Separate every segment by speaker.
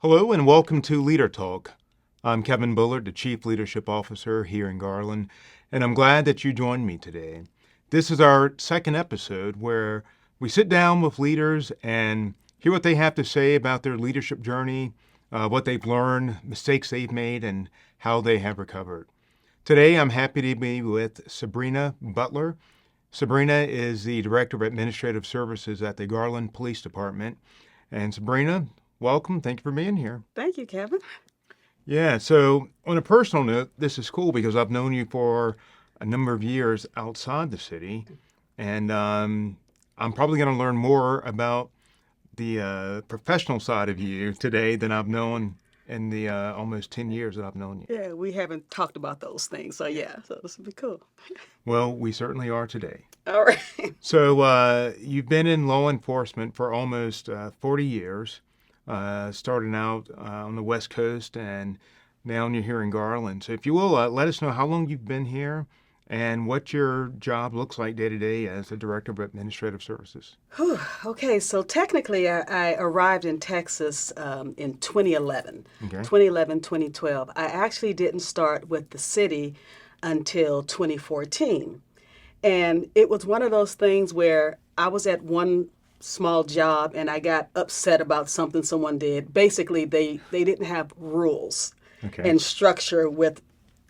Speaker 1: Hello and welcome to Leader Talk. I'm Kevin Bullard, the Chief Leadership Officer here in Garland, and I'm glad that you joined me today. This is our second episode where we sit down with leaders and hear what they have to say about their leadership journey, what they've learned, mistakes they've made, and how they have recovered. Today, I'm happy to be with Sabrina Butler. Sabrina is the Director of Administrative Services at the Garland Police Department. And Sabrina, welcome. Thank you for being here.
Speaker 2: Thank you, Kevin.
Speaker 1: Yeah, so on a personal note, this is cool because I've known you for a number of years outside the city, and I'm probably going to learn more about the professional side of you today than I've known in the almost 10 years that I've known you.
Speaker 2: Yeah, we haven't talked about those things, so this will be cool.
Speaker 1: Well, we certainly are today.
Speaker 2: All right.
Speaker 1: So you've been in law enforcement for almost 40 years, starting out on the West Coast, and now you're here in Garland. So if you will, let us know how long you've been here and what your job looks like day to day as the Director of Administrative Services.
Speaker 2: Whew. Okay, so technically I arrived in Texas in 2011,
Speaker 1: Okay.
Speaker 2: 2011, 2012. I actually didn't start with the city until 2014. And it was one of those things where I was at one small job and I got upset about something someone did. Basically, they didn't have rules
Speaker 1: Okay.
Speaker 2: and structure with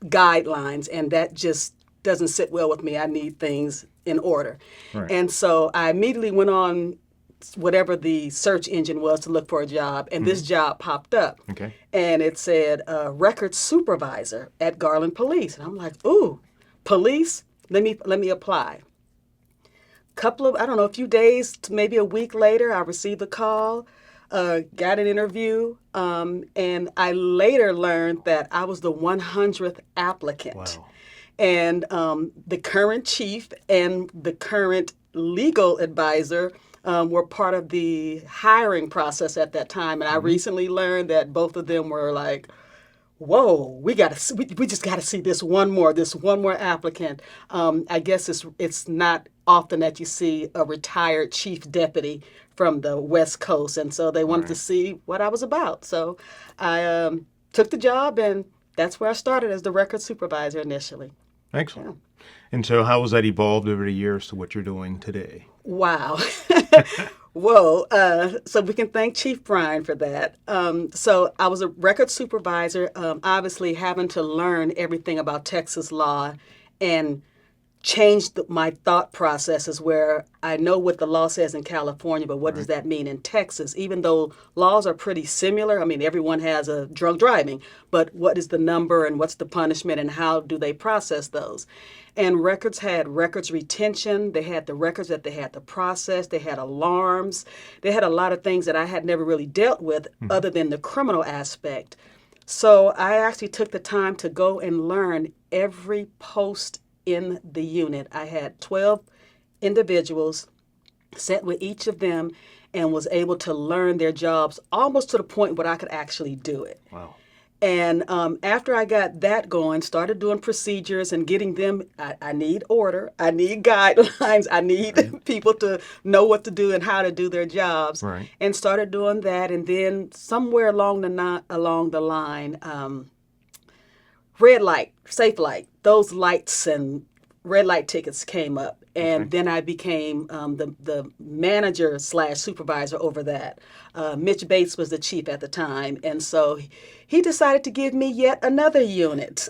Speaker 2: guidelines, and that just doesn't sit well with me. I need things in order.
Speaker 1: Right.
Speaker 2: And so I immediately went on whatever the search engine was to look for a job, and this job popped up.
Speaker 1: Okay.
Speaker 2: And it said records supervisor at Garland Police. And I'm like, ooh, police? Let me apply. A few days, to maybe a week later, I received a call, got an interview, and I later learned that I was the 100th applicant.
Speaker 1: Wow.
Speaker 2: And the current chief and the current legal advisor were part of the hiring process at that time. And I recently learned that both of them were like, whoa, we just got to see this one more applicant. I guess it's not often that you see a retired chief deputy from the West Coast, and so they wanted to see what I was about. So I took the job, and that's where I started as the record supervisor initially.
Speaker 1: Excellent. And so how has that evolved over the years to what you're doing today?
Speaker 2: Wow. Whoa. So we can thank Chief Brian for that. So I was a record supervisor, obviously having to learn everything about Texas law and changed my thought processes where I know what the law says in California, but what does that mean in Texas? Even though laws are pretty similar, I mean, everyone has a drunk driving, but what is the number and what's the punishment and how do they process those? And records had records retention, they had the records that they had to process, they had alarms, they had a lot of things that I had never really dealt with other than the criminal aspect. So I actually took the time to go and learn every post in the unit. I had 12 individuals, sat with each of them, and was able to learn their jobs almost to the point where I could actually do it.
Speaker 1: Wow.
Speaker 2: And after I got that going, started doing procedures and getting them, I need order, I need guidelines, I need people to know what to do and how to do their jobs.
Speaker 1: Right.
Speaker 2: And started doing that. And then somewhere along the line, red light, safe light, those lights and red light tickets came up. And then I became the manager / supervisor over that. Mitch Bates was the chief at the time. And so he decided to give me yet another unit.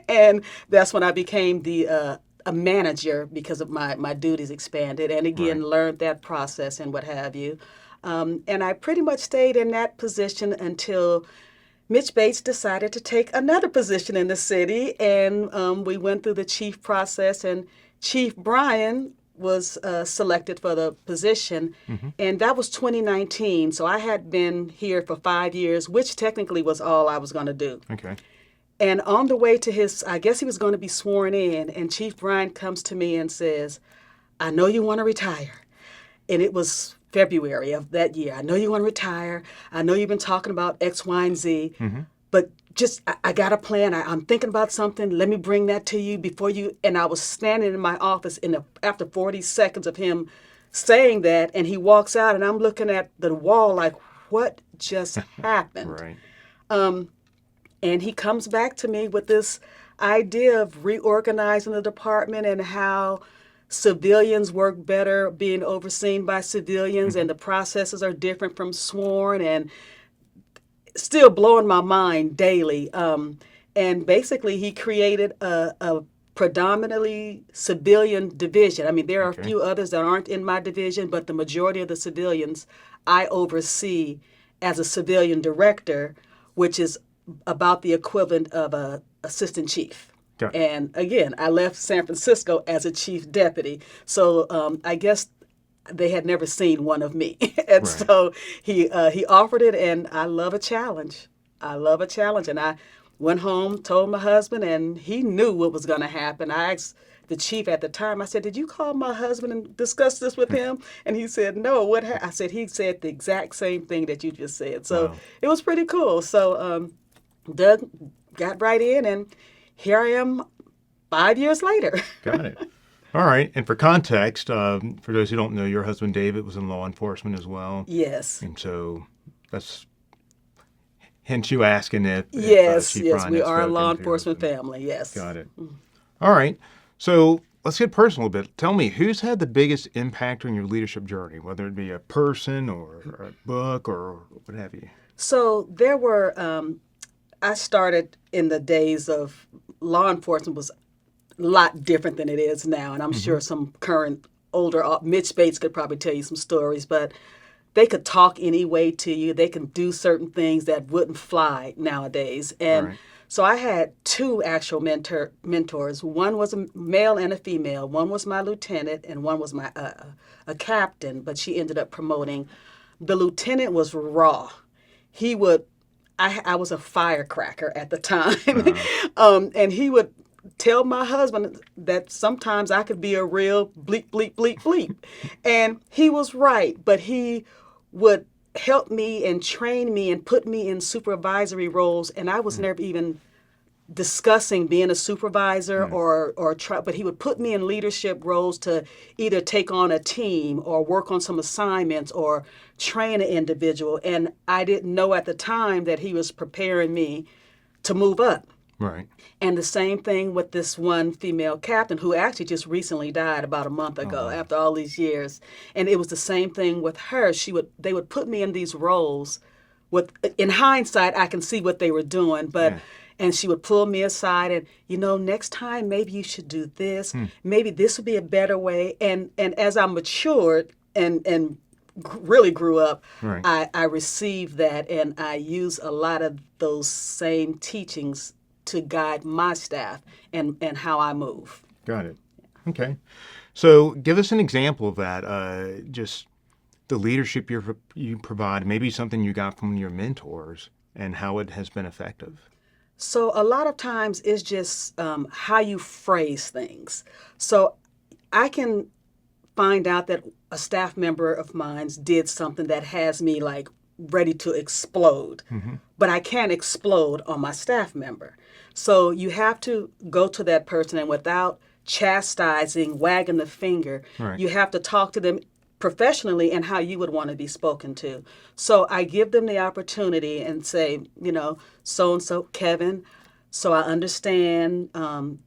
Speaker 2: And that's when I became a manager because of my duties expanded. And again, learned that process and what have you. And I pretty much stayed in that position until Mitch Bates decided to take another position in the city, and we went through the chief process, and Chief Brian was selected for the position, and that was 2019. So I had been here for 5 years, which technically was all I was going to do.
Speaker 1: Okay.
Speaker 2: And on the way to I guess he was going to be sworn in, and Chief Brian comes to me and says, I know you want to retire. And it was February of that year. I know you want to retire. I know you've been talking about X, Y, and Z, but just, I got a plan. I'm thinking about something. Let me bring that to you before you. And I was standing in my office after 40 seconds of him saying that, and he walks out, and I'm looking at the wall like, what just happened?
Speaker 1: Right.
Speaker 2: And he comes back to me with this idea of reorganizing the department and how civilians work better being overseen by civilians and the processes are different from sworn, and still blowing my mind daily. And basically, he created a predominantly civilian division. I mean, there are a
Speaker 1: Okay.
Speaker 2: few others that aren't in my division, but the majority of the civilians I oversee as a civilian director, which is about the equivalent of a assistant chief.
Speaker 1: Got it.
Speaker 2: And again, I left San Francisco as a chief deputy. So I guess they had never seen one of me. And
Speaker 1: Right.
Speaker 2: so he offered it, and I love a challenge. I love a challenge. And I went home, told my husband, and he knew what was going to happen. I asked the chief at the time, I said, "Did you call my husband and discuss this with him?" And he said, "No, what I said, he said the exact same thing that you just said. So
Speaker 1: Wow.
Speaker 2: it was pretty cool. So Doug got right in, and here I am 5 years later.
Speaker 1: Got it. All right. And for context, for those who don't know, your husband David was in law enforcement as well.
Speaker 2: Yes.
Speaker 1: And so that's hence you asking if
Speaker 2: Yes,
Speaker 1: Chief
Speaker 2: yes,
Speaker 1: Ryan
Speaker 2: we
Speaker 1: had
Speaker 2: are a
Speaker 1: spoken
Speaker 2: law
Speaker 1: to your
Speaker 2: enforcement
Speaker 1: husband.
Speaker 2: family, yes.
Speaker 1: Got it. All right. So let's get personal a bit. Tell me, who's had the biggest impact on your leadership journey, whether it be a person or a book or what have you?
Speaker 2: So there were, I started in the days of law enforcement was a lot different than it is now. And I'm sure some current older, Mitch Bates could probably tell you some stories, but they could talk any way to you. They can do certain things that wouldn't fly nowadays. And
Speaker 1: Right.
Speaker 2: so I had two actual mentors. One was a male and a female. One was my lieutenant, and one was my a captain. But she ended up promoting. The lieutenant was raw. He would. I was a firecracker at the time, and he would tell my husband that sometimes I could be a real bleep, bleep, bleep, bleep. And he was right, but he would help me and train me and put me in supervisory roles, and I was never even discussing being a supervisor or try, but he would put me in leadership roles to either take on a team or work on some assignments or train an individual. And I didn't know at the time that he was preparing me to move up.
Speaker 1: Right.
Speaker 2: And the same thing with this one female captain who actually just recently died about a month ago after all these years. And it was the same thing with her. They would put me in these roles. In hindsight, I can see what they were doing, but
Speaker 1: Yeah.
Speaker 2: and she would pull me aside and, next time maybe you should do this. Maybe this would be a better way. And as I matured and really grew up,
Speaker 1: Right.
Speaker 2: I received that, and I use a lot of those same teachings to guide my staff and how I move.
Speaker 1: Got it. Okay. So give us an example of that. Just the leadership you provide, maybe something you got from your mentors and how it has been effective.
Speaker 2: So a lot of times it's just how you phrase things. So I can find out that a staff member of mine did something that has me like ready to explode, but I can't explode on my staff member. So you have to go to that person, and without chastising, wagging the finger,
Speaker 1: Right.
Speaker 2: you have to talk to them professionally and how you would want to be spoken to. So I give them the opportunity and say, so-and-so, Kevin, so I understand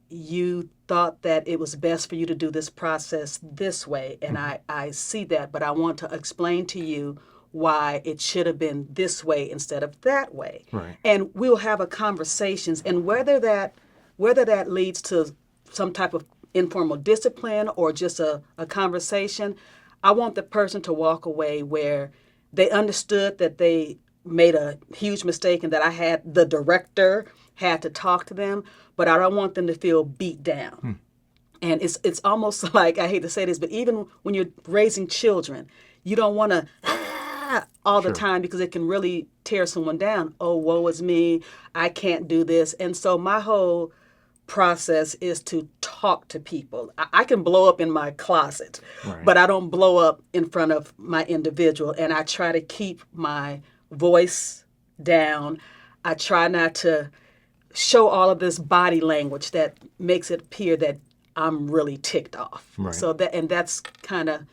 Speaker 2: you thought that it was best for you to do this process this way, and I see that, but I want to explain to you why it should have been this way instead of that way.
Speaker 1: Right.
Speaker 2: And we'll have a conversations, and whether that leads to some type of informal discipline or just a conversation, I want the person to walk away where they understood that they made a huge mistake and that the director had to talk to them, but I don't want them to feel beat down. And it's almost like, I hate to say this, but even when you're raising children, you don't want to all the time, because it can really tear someone down. Oh, woe is me, I can't do this. And so my whole process is to talk to people. I can blow up in my closet,
Speaker 1: Right.
Speaker 2: but I don't blow up in front of my individual. And I try to keep my voice down. I try not to show all of this body language that makes it appear that I'm really ticked off.
Speaker 1: Right.
Speaker 2: So that's kind of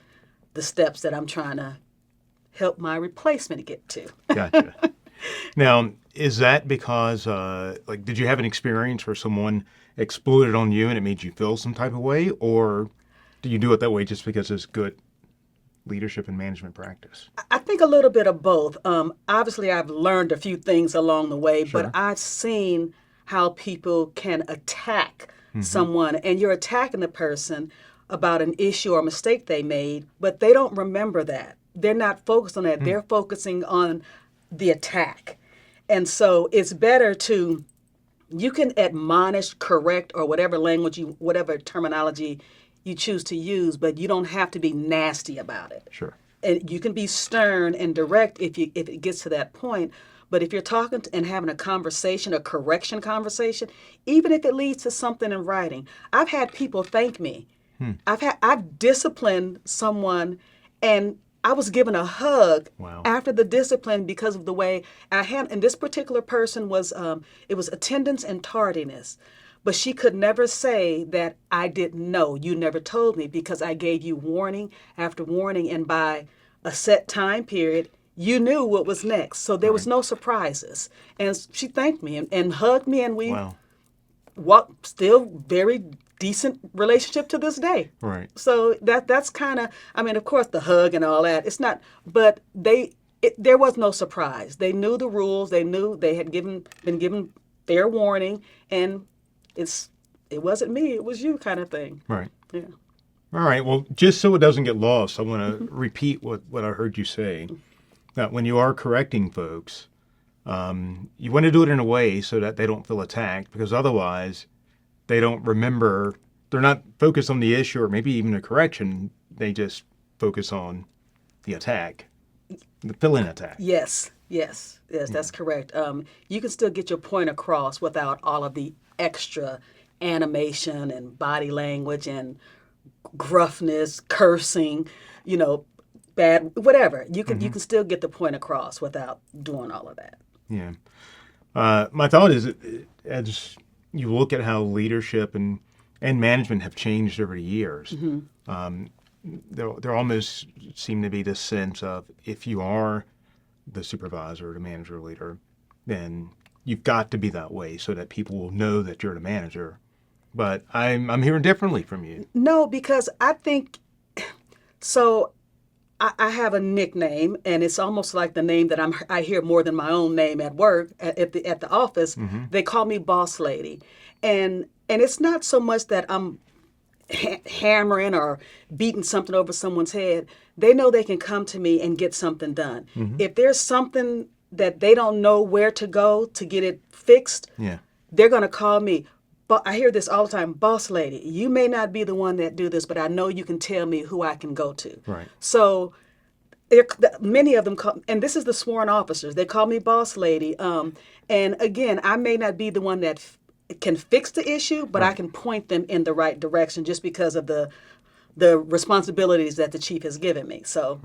Speaker 2: the steps that I'm trying to help my replacement get to.
Speaker 1: Gotcha. Now, is that because, did you have an experience where someone exploded on you and it made you feel some type of way, or do you do it that way just because it's good leadership and management practice?
Speaker 2: I think a little bit of both. Obviously, I've learned a few things along the way,
Speaker 1: Sure.
Speaker 2: but I've seen how people can attack someone, and you're attacking the person about an issue or mistake they made, but they don't remember that. They're not focused on that. They're focusing on the attack. And so it's better to, you can admonish, correct, or whatever language whatever terminology you choose to use, but you don't have to be nasty about it.
Speaker 1: Sure.
Speaker 2: And you can be stern and direct if it gets to that point. But if you're talking and having a conversation, a correction conversation, even if it leads to something in writing, I've had people thank me. I've disciplined someone, and I was given a hug
Speaker 1: Wow.
Speaker 2: after the discipline because of the way I had. And this particular person was it was attendance and tardiness. But she could never say that I didn't know. You never told me, because I gave you warning after warning, and by a set time period, you knew what was next. So there was no surprises. And she thanked me and hugged me, and we
Speaker 1: Wow.
Speaker 2: walked, still very decent relationship to this day.
Speaker 1: Right.
Speaker 2: So that's kind of, I mean, of course, the hug and all that. It's not, but there was no surprise. They knew the rules. They knew they had been given fair warning, and it wasn't me, it was you, kind of thing.
Speaker 1: Right.
Speaker 2: Yeah.
Speaker 1: All right. Well, just so it doesn't get lost, I want to repeat what I heard you say. That when you are correcting folks, you want to do it in a way so that they don't feel attacked, because otherwise they don't remember, they're not focused on the issue or maybe even a correction. They just focus on the attack, the fill-in attack.
Speaker 2: Yes, that's correct. You can still get your point across without all of the extra animation and body language and gruffness, cursing, bad, whatever. You can still get the point across without doing all of that.
Speaker 1: Yeah. My thought is, as you look at how leadership and management have changed over the years, there almost seem to be this sense of, if you are the supervisor, the manager, leader, then you've got to be that way so that people will know that you're the manager. But I'm hearing differently from you.
Speaker 2: No, because I think, so I have a nickname, and it's almost like the name that I hear more than my own name at work, at the office. They call me Boss Lady. And it's not so much that I'm hammering or beating something over someone's head. They know they can come to me and get something done. If there's something that they don't know where to go to get it fixed, they're going to call me. But I hear this all the time, Boss Lady, you may not be the one that do this, but I know you can tell me who I can go to.
Speaker 1: Right.
Speaker 2: So many of them call, and this is the sworn officers, they call me Boss Lady. And again, I may not be the one that can fix the issue, but I can point them in the right direction just because of the responsibilities that the chief has given me. So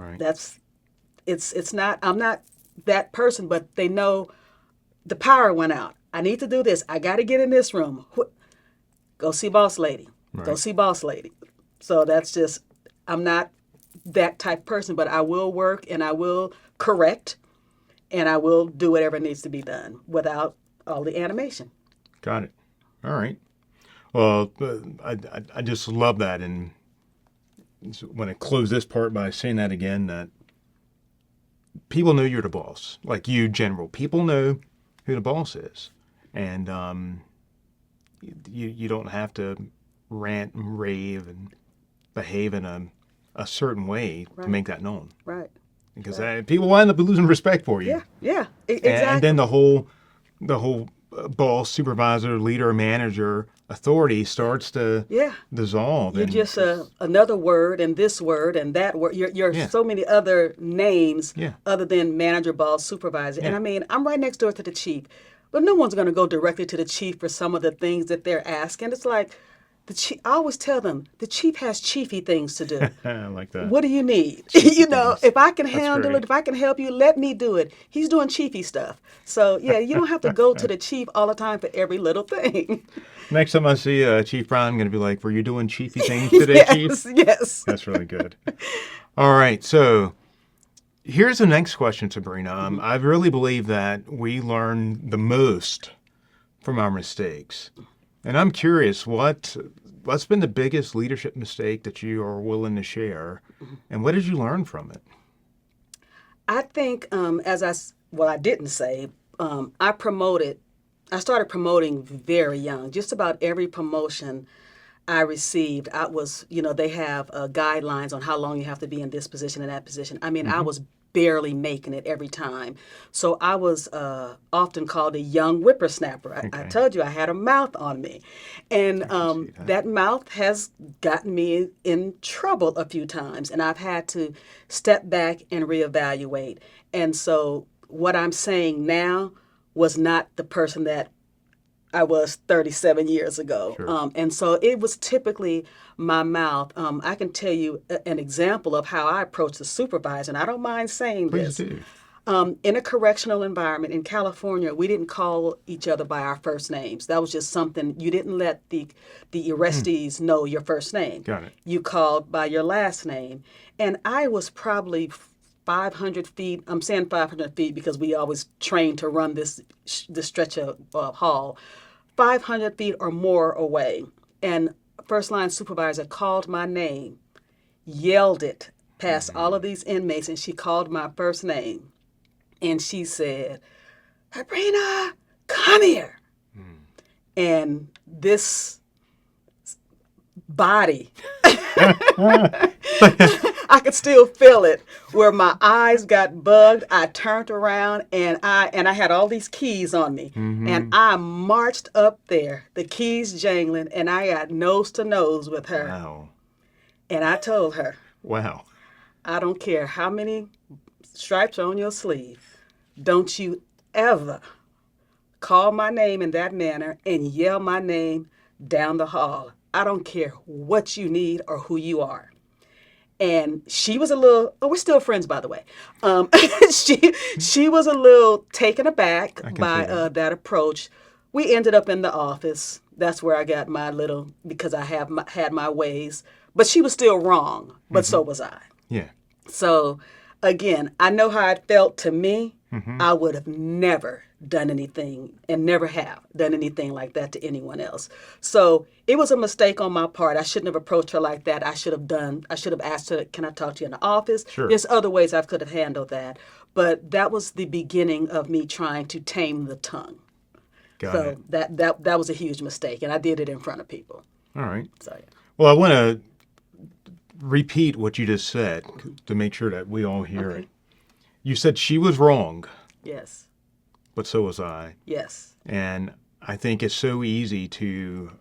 Speaker 2: it's not, I'm not that person, but they know the power went out. I need to do this. I got to get in this room. Go see Boss Lady.
Speaker 1: Right.
Speaker 2: Go see Boss Lady. So that's just, I'm not that type of person, but I will work and I will correct and I will do whatever needs to be done without all the animation.
Speaker 1: Got it. All right. Well, I just love that. And want to close this part by saying that again, that people know you're the boss. Like you, General. People know who the boss is. And you don't have to rant and rave and behave in a certain way to make that known.
Speaker 2: Right.
Speaker 1: Because people will end up losing respect for you.
Speaker 2: Yeah, exactly.
Speaker 1: And then the whole boss, supervisor, leader, manager authority starts to dissolve.
Speaker 2: You're just another word and this word and that word. You're so many other names other than manager, boss, supervisor. And I mean, I'm right next door to the chief. But no one's going to go directly to the chief for some of the things that they're asking. It's like, I always tell them, the chief has chiefy things to do.
Speaker 1: I like that.
Speaker 2: What do you need? If I can handle it, if I can help you, let me do it. He's doing chiefy stuff. So, you don't have to go to the chief all the time for every little thing.
Speaker 1: Next time I see Chief Brown, I'm going to be like, were you doing chiefy things today, Chief?
Speaker 2: Yes.
Speaker 1: That's really good. All right. So Here's the next question, Sabrina. I really believe that we learn the most from our mistakes. And I'm curious, what's been the biggest leadership mistake that you are willing to share, and what did you learn from it?
Speaker 2: I think, well, I didn't say, I started promoting very young. Just about every promotion I received, they have guidelines on how long you have to be in this position and that position. I mean, I was barely making it every time. So I was often called a young whippersnapper. I
Speaker 1: Okay,
Speaker 2: told you I had a mouth on me. And
Speaker 1: I can see that.
Speaker 2: that mouth has gotten me in trouble a few times. And I've had to step back and reevaluate. And so what I'm saying now was not the person that I was 37 years ago.
Speaker 1: Sure.
Speaker 2: And so it was typically my mouth. I can tell you an example of how I approach the supervisor, and I don't mind saying
Speaker 1: Please
Speaker 2: this.
Speaker 1: do.
Speaker 2: In a correctional environment in California, we didn't call each other by our first names. That was just something you didn't let the arrestees know your first name.
Speaker 1: Got it.
Speaker 2: You called by your last name. And I was probably 500 feet. I'm saying 500 feet because we always trained to run this stretch of hall. 500 feet or more away. And first line supervisor called my name, yelled it past all of these inmates, and she called my first name. And she said, Sabrina, come here. And this body, I could still feel it where my eyes got bugged. I turned around and I had all these keys on me. And I marched up there, the keys jangling, and I got nose to nose with her.
Speaker 1: Wow.
Speaker 2: And I told her,
Speaker 1: Wow.
Speaker 2: I don't care how many stripes are on your sleeve. Don't you ever call my name in that manner and yell my name down the hall. I don't care what you need or who you are. And she was a little, we're still friends, by the way. She was a little taken aback by that approach. We ended up in the office. That's where I got my little, because I had my ways. But she was still wrong, but so was I.
Speaker 1: Yeah.
Speaker 2: So, again, I know how it felt to me. I would have never done anything and never have done anything like that to anyone else. So it was a mistake on my part. I shouldn't have approached her like that. I should have asked her, can I talk to you in the office?
Speaker 1: Sure.
Speaker 2: There's other ways I could have handled that. But that was the beginning of me trying to tame the tongue.
Speaker 1: Got
Speaker 2: So
Speaker 1: it.
Speaker 2: that was a huge mistake, and I did it in front of people.
Speaker 1: All right.
Speaker 2: So yeah.
Speaker 1: Well, I want to repeat what you just said to make sure that we all hear it. You said she was wrong,
Speaker 2: Yes.
Speaker 1: but so was I.
Speaker 2: Yes.
Speaker 1: And I think it's so easy to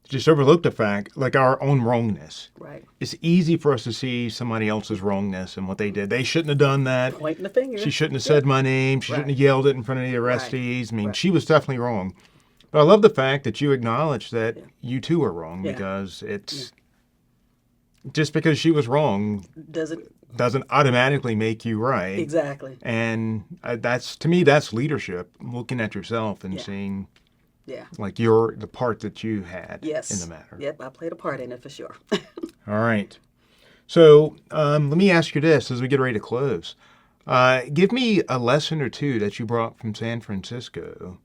Speaker 1: just overlook the fact, like our own wrongness.
Speaker 2: Right.
Speaker 1: It's easy for us to see somebody else's wrongness and what they did. They shouldn't have done that.
Speaker 2: Pointing the finger.
Speaker 1: She shouldn't have said my name. She shouldn't have yelled it in front of the arrestees. I mean,
Speaker 2: Right.
Speaker 1: she was definitely wrong. But I love the fact that you acknowledge that you too are wrong,
Speaker 2: Yeah.
Speaker 1: because it's just because she was wrong
Speaker 2: Doesn't
Speaker 1: doesn't automatically make you right.
Speaker 2: exactly.
Speaker 1: And that's, to me, that's leadership, looking at yourself and
Speaker 2: Yeah.
Speaker 1: seeing
Speaker 2: Yeah.
Speaker 1: like the part that you had
Speaker 2: Yes.
Speaker 1: in the matter.
Speaker 2: Yep, I played a part in it for sure.
Speaker 1: All right. So let me ask you this as we get ready to close. Give me a lesson or two that you brought from San Francisco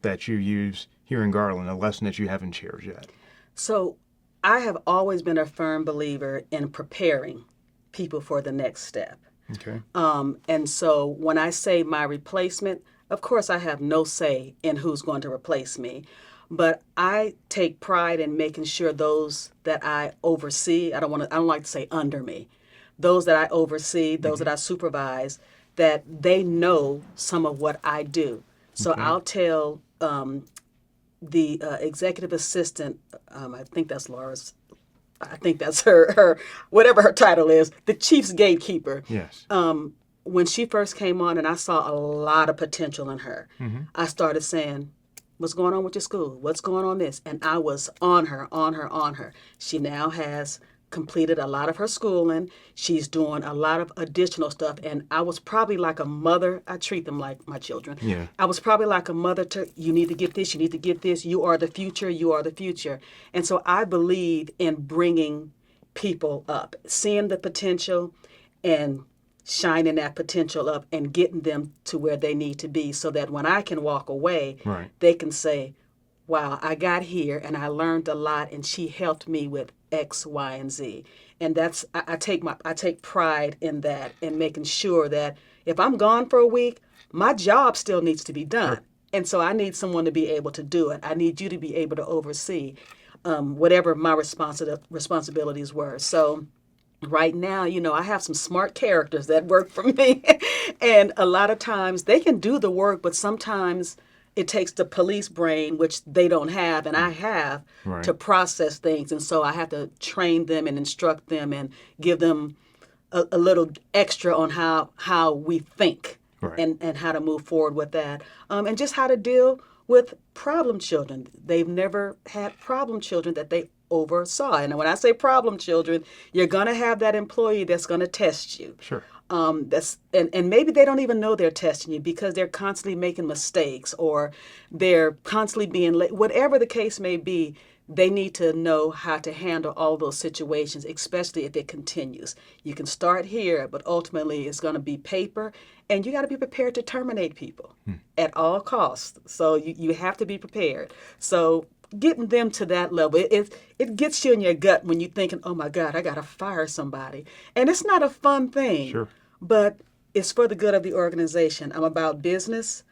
Speaker 1: that you use here in Garland, a lesson that you haven't shared yet.
Speaker 2: So I have always been a firm believer in preparing people for the next step.
Speaker 1: Okay.
Speaker 2: And so when I say my replacement, of course I have no say in who's going to replace me. But I take pride in making sure those that I oversee, I don't like to say under me, those that I oversee, those that I supervise, that they know some of what I do. So I'll tell the executive assistant, I think that's Laura's, I think that's her, whatever her title is, the chief's gatekeeper.
Speaker 1: Yes.
Speaker 2: When she first came on and I saw a lot of potential in her, I started saying, what's going on with your school? What's going on this? And I was on her, on her, on her. She now has completed a lot of her schooling. She's doing a lot of additional stuff. And I was probably like a mother. I treat them like my children.
Speaker 1: Yeah.
Speaker 2: I was probably like a mother to, you need to get this, you need to get this. You are the future, you are the future. And so I believe in bringing people up, seeing the potential and shining that potential up and getting them to where they need to be so that when I can walk away,
Speaker 1: Right.
Speaker 2: they can say, wow, I got here and I learned a lot and she helped me with X, Y, and Z. And that's I take pride in that and making sure that if I'm gone for a week, my job still needs to be done.
Speaker 1: Sure.
Speaker 2: And so I need someone to be able to do it. I need you to be able to oversee whatever my responsibilities were. So right now, I have some smart characters that work for me. And a lot of times they can do the work, but sometimes it takes the police brain, which they don't have, and I have,
Speaker 1: Right.
Speaker 2: to process things. And so I have to train them and instruct them and give them a little extra on how we think.
Speaker 1: Right.
Speaker 2: And how to move forward with that. And just how to deal with problem children. They've never had problem children that they oversaw. And when I say problem children, you're going to have that employee that's going to test you.
Speaker 1: Sure.
Speaker 2: And maybe they don't even know they're testing you because they're constantly making mistakes or they're constantly being late. Whatever the case may be, they need to know how to handle all those situations, especially if it continues. You can start here, but ultimately it's going to be paper, and you got to be prepared to terminate people at all costs. So you have to be prepared. So getting them to that level, it gets you in your gut when you're thinking, oh my God, I got to fire somebody. And it's not a fun thing,
Speaker 1: Sure.
Speaker 2: but it's for the good of the organization. I'm about business,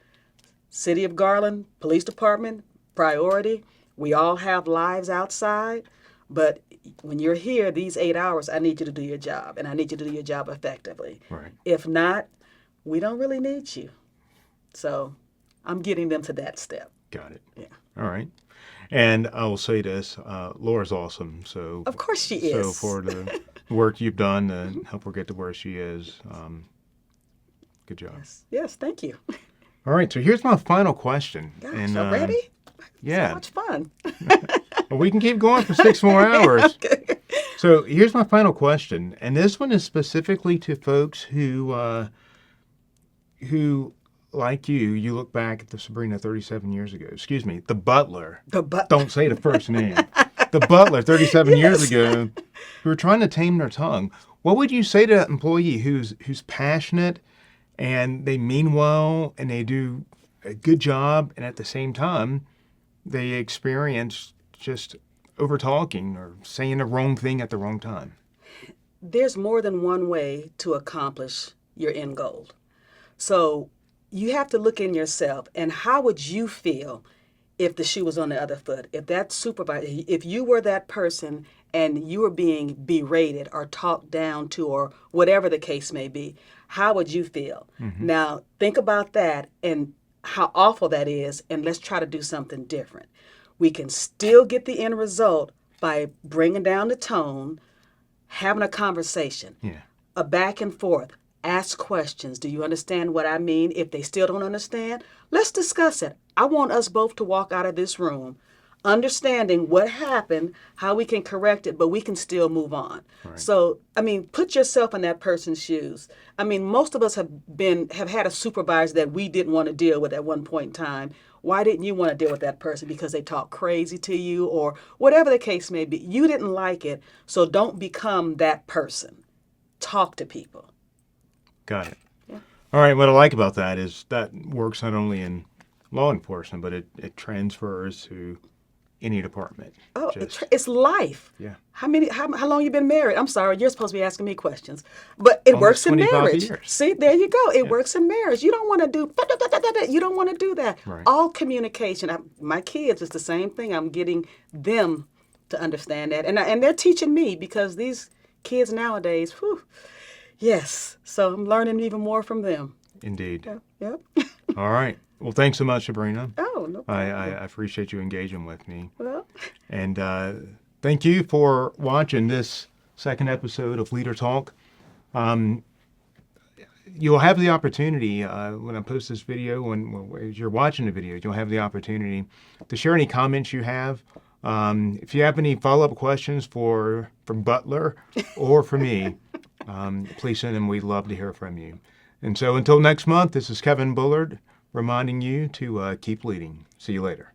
Speaker 2: City of Garland, Police Department, priority. We all have lives outside, but when you're here, these 8 hours, I need you to do your job, and I need you to do your job effectively.
Speaker 1: Right.
Speaker 2: If not, we don't really need you. So I'm getting them to that step.
Speaker 1: Got it.
Speaker 2: Yeah.
Speaker 1: All right. And I will say this, Laura's awesome. So
Speaker 2: Of course she
Speaker 1: So
Speaker 2: is.
Speaker 1: for the work you've done to help her get to where she is, good job.
Speaker 2: Yes, thank you.
Speaker 1: All right. So here's my final question.
Speaker 2: Gosh,
Speaker 1: And
Speaker 2: already?
Speaker 1: yeah,
Speaker 2: So much fun.
Speaker 1: well, we can keep going for 6 more hours.
Speaker 2: Okay.
Speaker 1: So here's my final question, and this one is specifically to folks who, like you look back at the Sabrina 37 years ago. Excuse me, the Butler. Don't say the first name. The Butler 37 years ago, who were trying to tame their tongue. What would you say to that employee who's passionate and they mean well and they do a good job, and at the same time they experience just over talking or saying the wrong thing at the wrong time?
Speaker 2: There's more than one way to accomplish your end goal. So you have to look in yourself and how would you feel if the shoe was on the other foot? If that supervisor, if you were that person and you were being berated or talked down to or whatever the case may be, how would you feel? Now, think about that and how awful that is, and let's try to do something different. We can still get the end result by bringing down the tone, having a conversation,
Speaker 1: Yeah.
Speaker 2: a back and forth. Ask questions. Do you understand what I mean? If they still don't understand, let's discuss it. I want us both to walk out of this room understanding what happened, how we can correct it, but we can still move on.
Speaker 1: Right.
Speaker 2: So, put yourself in that person's shoes. Most of us have had a supervisor that we didn't want to deal with at one point in time. Why didn't you want to deal with that person? Because they talk crazy to you or whatever the case may be. You didn't like it, so don't become that person. Talk to people.
Speaker 1: Got it.
Speaker 2: Yeah.
Speaker 1: All right. What I like about that is that works not only in law enforcement, but it transfers to any department.
Speaker 2: Oh, it's life.
Speaker 1: Yeah.
Speaker 2: How long you been married? I'm sorry, you're supposed to be asking me questions. But it
Speaker 1: Almost
Speaker 2: works in
Speaker 1: 25
Speaker 2: marriage.
Speaker 1: years.
Speaker 2: See, there you go. It works in marriage. You don't want to do you don't want to do that.
Speaker 1: Right.
Speaker 2: All communication. My kids, it's the same thing. I'm getting them to understand that. And they're teaching me because these kids nowadays, yes. So I'm learning even more from them.
Speaker 1: Indeed.
Speaker 2: Yep.
Speaker 1: All right. Well, thanks so much, Sabrina.
Speaker 2: Oh, no problem.
Speaker 1: I appreciate you engaging with me.
Speaker 2: Well,
Speaker 1: And thank you for watching this second episode of Leader Talk. You'll have the opportunity when I post this video, as you're watching the video, you'll have the opportunity to share any comments you have. If you have any follow-up questions from Butler or for me, please send them. We'd love to hear from you. And so until next month, this is Kevin Bullard reminding you to keep leading. See you later.